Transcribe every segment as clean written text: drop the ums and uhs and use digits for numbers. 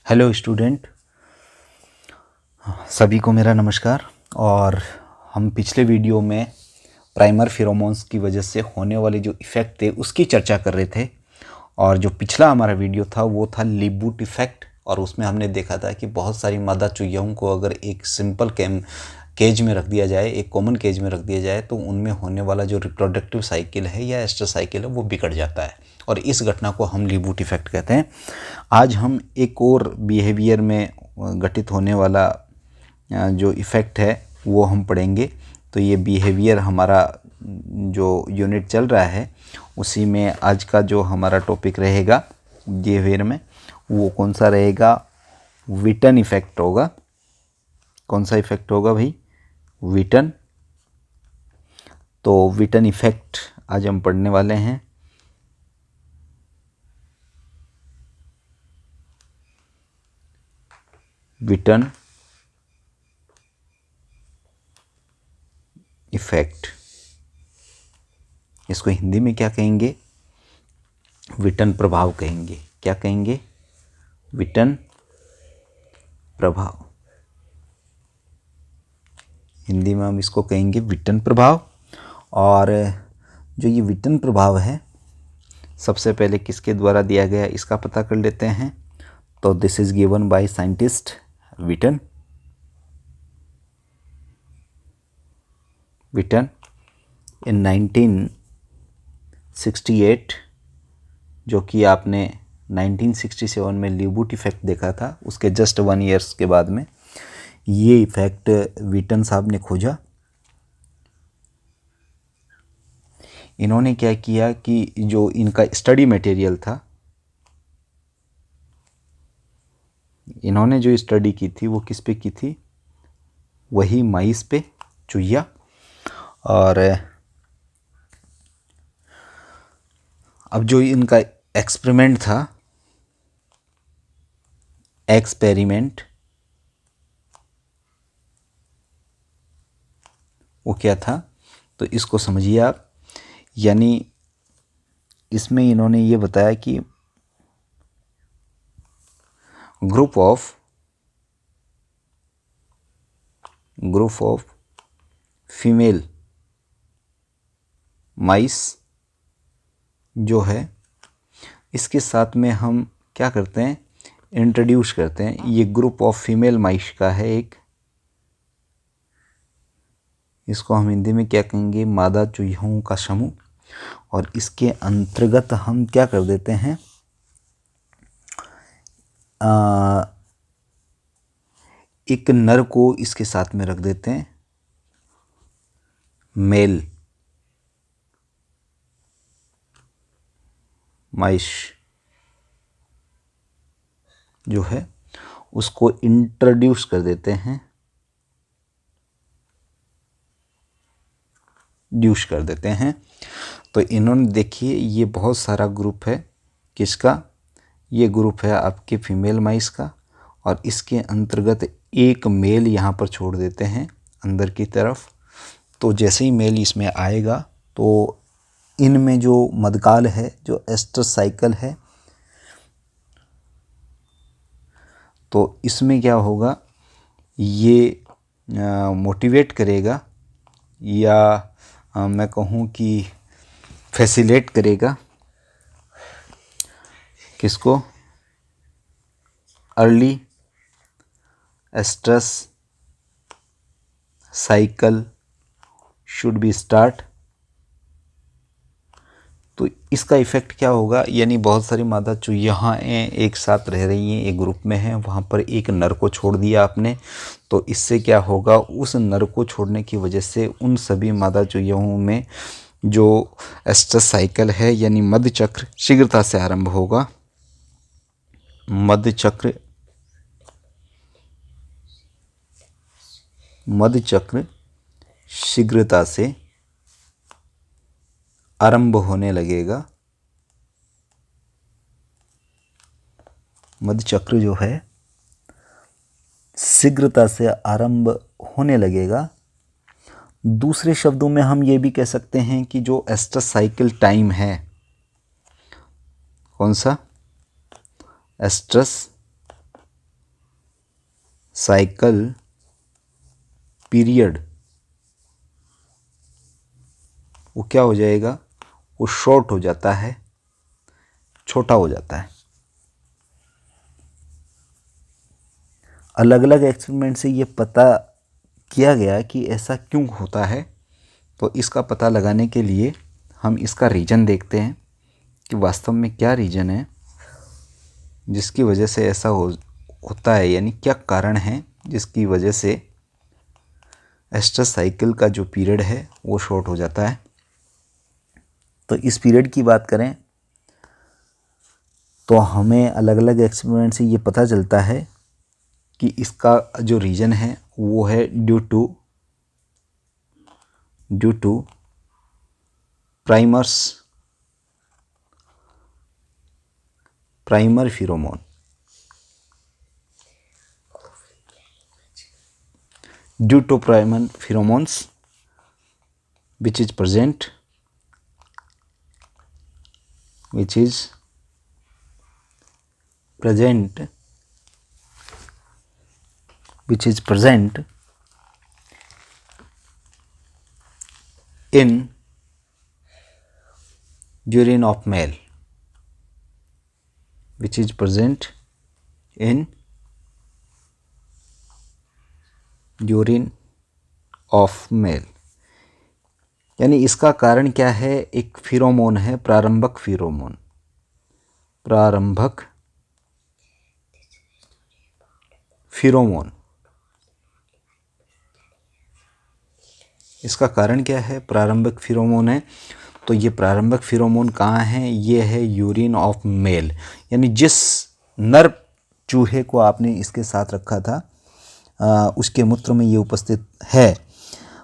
Hello student, सभी को मेरा नमस्कार। और हम पिछले वीडियो में प्राइमर फेरोमोन्स की वजह से होने वाले जो इफ़ेक्ट थे उसकी चर्चा कर रहे थे। और जो पिछला हमारा वीडियो था वो था लीप-बूट इफ़ेक्ट, और उसमें हमने देखा था कि बहुत सारी मादा चूहियों को अगर एक सिंपल केज में रख दिया जाए, एक कॉमन केज में रख दिया जाए, तो उनमें होने वाला जो रिप्रोडक्टिव साइकिल है या एस्टर साइकिल है वो बिगड़ जाता है, और इस घटना को हम लीप-बूट इफ़ेक्ट कहते हैं। आज हम एक और बिहेवियर में घटित होने वाला जो इफ़ेक्ट है वो हम पढ़ेंगे। तो ये बिहेवियर हमारा जो यूनिट चल रहा है उसी में आज का जो हमारा टॉपिक रहेगा बिहेवियर में, वो कौन सा रहेगा? विटन इफ़ेक्ट होगा। कौन सा इफ़ेक्ट होगा भाई? विटन। तो विटन इफ़ेक्ट आज हम पढ़ने वाले हैं। विटन इफ़ेक्ट, इसको हिंदी में क्या कहेंगे? विटन प्रभाव कहेंगे। क्या कहेंगे? विटन प्रभाव। हिंदी में हम इसको कहेंगे विटन प्रभाव। और जो ये विटन प्रभाव है सबसे पहले किसके द्वारा दिया गया इसका पता कर लेते हैं। तो this is given by scientist Witten. Witten in 1968, जो कि आपने 1967 में लीप-बूट इफ़ेक्ट देखा था, उसके जस्ट 1 ईयर्स के बाद में ये इफ़ेक्ट विटन साहब ने खोजा। इन्होंने क्या किया कि जो इनका स्टडी मटेरियल था, इन्होंने जो स्टडी की थी वो किस पे की थी? वही माइस पे, चूहिया। और अब जो इनका एक्सपेरिमेंट था, एक्सपेरिमेंट, वो क्या था? तो इसको समझिए आप। यानी इसमें इन्होंने ये बताया कि ग्रुप ऑफ फीमेल माइस जो है, इसके साथ में हम क्या करते हैं? इंट्रोड्यूस करते हैं। ये ग्रुप ऑफ फीमेल माइस का है एक, इसको हम हिंदी में क्या कहेंगे? मादा चूहियों का समूह। और इसके अंतर्गत हम क्या कर देते हैं? एक नर को इसके साथ में रख देते हैं, मेल माइस जो है उसको इंट्रोड्यूस कर देते हैं, ड्यूस कर देते हैं। तो इन्होंने देखिए ये बहुत सारा ग्रुप है। किसका? ये ग्रुप है आपके फीमेल माइस का, और इसके अंतर्गत एक मेल यहाँ पर छोड़ देते हैं अंदर की तरफ। तो जैसे ही मेल इसमें आएगा तो इनमें जो मदकाल है, जो एस्टर साइकिल है, तो इसमें क्या होगा? ये मोटिवेट करेगा, या मैं कहूँ कि फैसिलेट करेगा किसको? Early estrous cycle should be start. तो इसका इफ़ेक्ट क्या होगा? यानी बहुत सारी मादा चूहियाँ एक साथ रह रही हैं, एक ग्रुप में हैं, वहाँ पर एक नर को छोड़ दिया आपने। तो इससे क्या होगा? उस नर को छोड़ने की वजह से उन सभी मादा चूहियों में जो एस्ट्रस साइकिल है यानी मध्य चक्र शीघ्रता से आरंभ होगा। मध्य चक्र शीघ्रता से आरंभ होने लगेगा। मध्य चक्र जो है शीघ्रता से आरंभ होने लगेगा। दूसरे शब्दों में हम ये भी कह सकते हैं कि जो एस्टर साइकिल टाइम है, कौन सा? एस्ट्रस साइकिल पीरियड वो क्या हो जाएगा, वो शॉर्ट हो जाता है, छोटा हो जाता है। अलग अलग एक्सपेरिमेंट से ये पता किया गया कि ऐसा क्यों होता है। तो इसका पता लगाने के लिए हम इसका रीज़न देखते हैं कि वास्तव में क्या रीज़न है जिसकी वजह से ऐसा होता है, यानी क्या कारण है जिसकी वजह से एस्ट्रस साइकिल का जो पीरियड है वो शॉर्ट हो जाता है। तो इस पीरियड की बात करें तो हमें अलग अलग एक्सपेरिमेंट से ये पता चलता है कि इसका जो रीज़न है वो है due to primer pheromone. Due to primer pheromones which is present in urine of male, which is present in urine of male। यानी इसका कारण क्या है, एक फिरोमोन है, प्रारंभक फिरोमोन। इसका कारण क्या है, प्रारंभिक फिरोमोन है। तो ये प्रारंभिक फिरोमोन कहाँ है, ये है यूरिन ऑफ मेल, यानी जिस नर चूहे को आपने इसके साथ रखा था उसके मूत्र में ये उपस्थित है।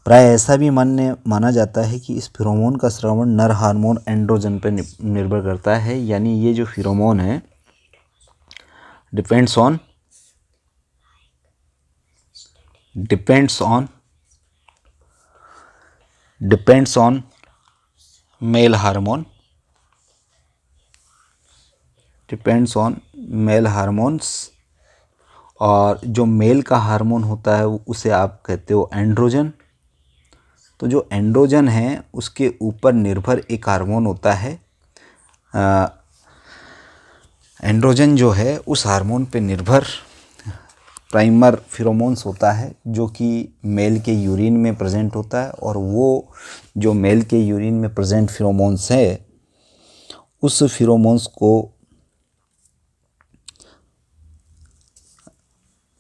प्राय ऐसा भी माना जाता है कि इस फिरोमोन का स्रावन नर हार्मोन एंड्रोजन पर निर्भर करता है। यानी ये जो फिरोमोन है डिपेंड्स ऑन मेल हार्मोन्स। और जो मेल का हार्मोन होता है उसे आप कहते हो एंड्रोजन। तो जो एंड्रोजन है उसके ऊपर निर्भर एक हार्मोन होता है, एंड्रोजन जो है उस हार्मोन पे निर्भर प्राइमर फिरोमोन्स होता है जो कि मेल के यूरिन में प्रेजेंट होता है। और वो जो मेल के यूरिन में प्रेजेंट फिरोमोन्स है उस फिरोमोन्स को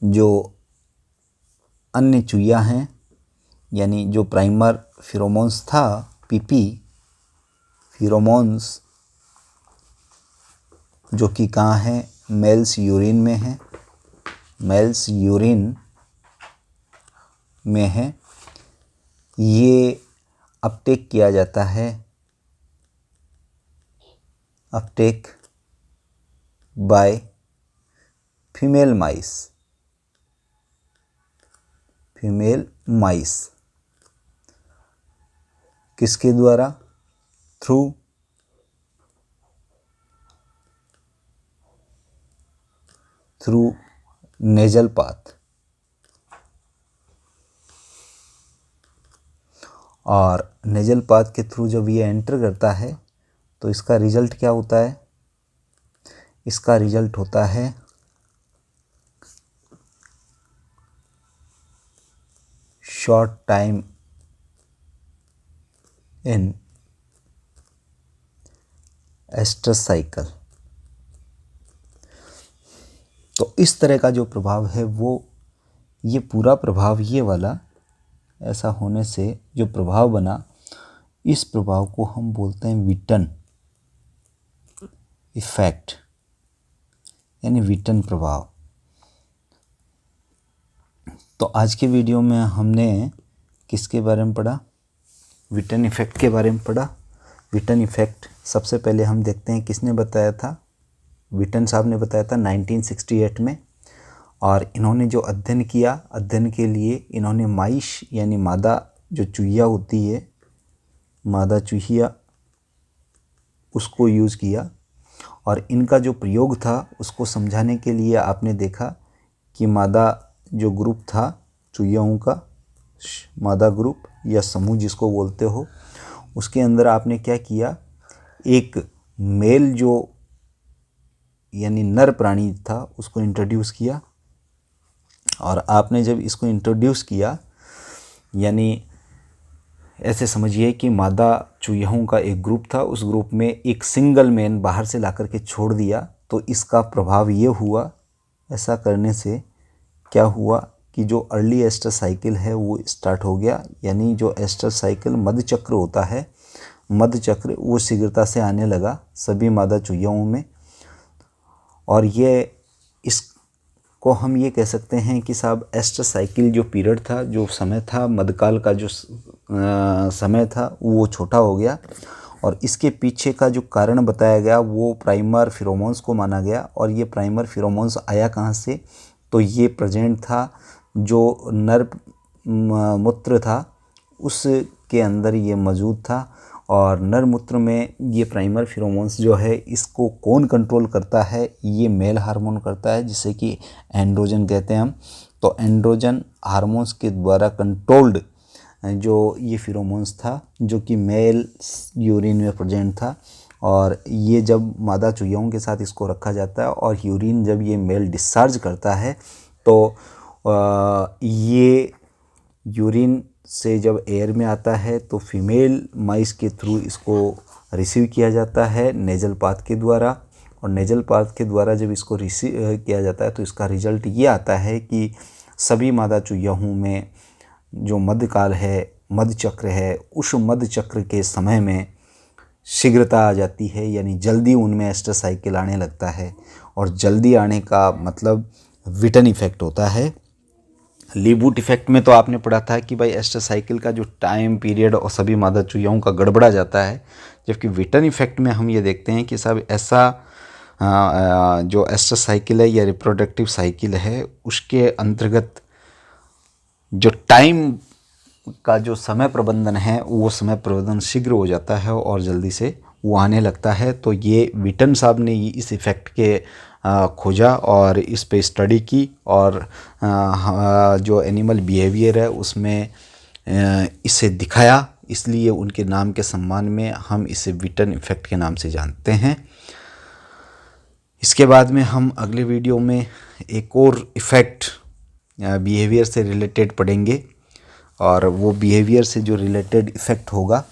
जो अन्य चूहिया हैं, यानी जो प्राइमर फिरोमोन्स था पीपी फिरोमोन्स जो कि कहाँ है, मेल्स यूरिन में है, ये अपटेक किया जाता है, अपटेक बाय फीमेल माइस। किसके द्वारा, थ्रू नेजल पाथ। और नेजल पाथ के थ्रू जब ये एंटर करता है तो इसका रिजल्ट क्या होता है, इसका रिजल्ट होता है short time in estrous cycle. तो इस तरह का जो प्रभाव है वो ये पूरा प्रभाव ये वाला ऐसा होने से जो प्रभाव बना, इस प्रभाव को हम बोलते हैं विटन इफेक्ट, यानी विटन प्रभाव। तो आज के वीडियो में हमने किसके बारे में पढ़ा, विटन इफेक्ट के बारे में पढ़ा। विटन इफेक्ट सबसे पहले हम देखते हैं किसने बताया था, विटन साहब ने बताया था 1968 में। और इन्होंने जो अध्ययन किया, अध्ययन के लिए इन्होंने माइश यानी मादा जो चूहिया होती है, मादा चूहिया, उसको यूज़ किया। और इनका जो प्रयोग था उसको समझाने के लिए आपने देखा कि मादा जो ग्रुप था चुहियाओं का, मादा ग्रुप या समूह जिसको बोलते हो, उसके अंदर आपने क्या किया, एक मेल जो यानी नर प्राणी था उसको इंट्रोड्यूस किया। और आपने जब इसको इंट्रोड्यूस किया, यानी ऐसे समझिए कि मादा चूहियों का एक ग्रुप था, उस ग्रुप में एक सिंगल मैन बाहर से ला करके छोड़ दिया, तो इसका प्रभाव ये हुआ, ऐसा करने से क्या हुआ कि जो अर्ली एस्टर साइकिल है वो स्टार्ट हो गया। यानी जो एस्टर साइकिल मध्य चक्र होता है, मध्य चक्र वो शीघ्रता से आने लगा सभी मादा चूहियों में। और ये इसको हम ये कह सकते हैं कि साहब एस्टर साइकिल जो पीरियड था, जो समय था, मध्यकाल का जो समय था वो छोटा हो गया। और इसके पीछे का जो कारण बताया गया वो प्राइमर फिरोमोन्स को माना गया। और ये प्राइमर फिरोमोन्स आया कहाँ से, तो ये प्रेजेंट था जो नर मूत्र था उसके अंदर ये मौजूद था। और नर मूत्र में ये प्राइमर फिरोमोन्स जो है इसको कौन कंट्रोल करता है, ये मेल हार्मोन करता है, जिसे कि एंड्रोजन कहते हैं हम। तो एंड्रोजन हार्मोन्स के द्वारा कंट्रोल्ड जो ये फिरोमोन्स था, जो कि मेल यूरिन में प्रेजेंट था। और ये जब मादा चूहियों के साथ इसको रखा जाता है और यूरिन जब ये मेल डिस्चार्ज करता है, तो ये यूरिन से जब एयर में आता है तो फीमेल माइस के थ्रू इसको रिसीव किया जाता है नेजल पाथ के द्वारा। और नेजल पाथ के द्वारा जब इसको रिसीव किया जाता है तो इसका रिजल्ट ये आता है कि सभी मादा चूहियों में जो मध्यकाल है, मध्य चक्र है, उस मध्य चक्र के समय में शीघ्रता आ जाती है, यानी जल्दी उनमें एस्टर साइकिल आने लगता है। और जल्दी आने का मतलब विटन इफेक्ट होता है। लीबूट इफेक्ट में तो आपने पढ़ा था कि भाई एस्टर साइकिल का जो टाइम पीरियड और सभी मादा चूहियों का गड़बड़ा जाता है, जबकि विटन इफेक्ट में हम ये देखते हैं कि सब ऐसा जो एस्टर साइकिल है या रिप्रोडक्टिव साइकिल है उसके अंतर्गत जो टाइम का जो समय प्रबंधन है वो समय प्रबंधन शीघ्र हो जाता है और जल्दी से वो आने लगता है। तो ये विटन साहब ने इस इफ़ेक्ट के खोजा और इस पे स्टडी की और जो एनिमल बिहेवियर है उसमें इसे दिखाया, इसलिए उनके नाम के सम्मान में हम इसे विटन इफ़ेक्ट के नाम से जानते हैं। इसके बाद में हम अगले वीडियो में एक और इफ़ेक्ट बिहेवियर से रिलेटेड पढ़ेंगे और वो बिहेवियर से जो रिलेटेड इफ़ेक्ट होगा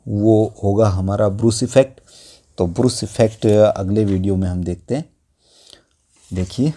वो होगा हमारा ब्रूस इफ़ेक्ट। तो ब्रूस इफ़ेक्ट अगले वीडियो में हम देखते हैं। देखिए।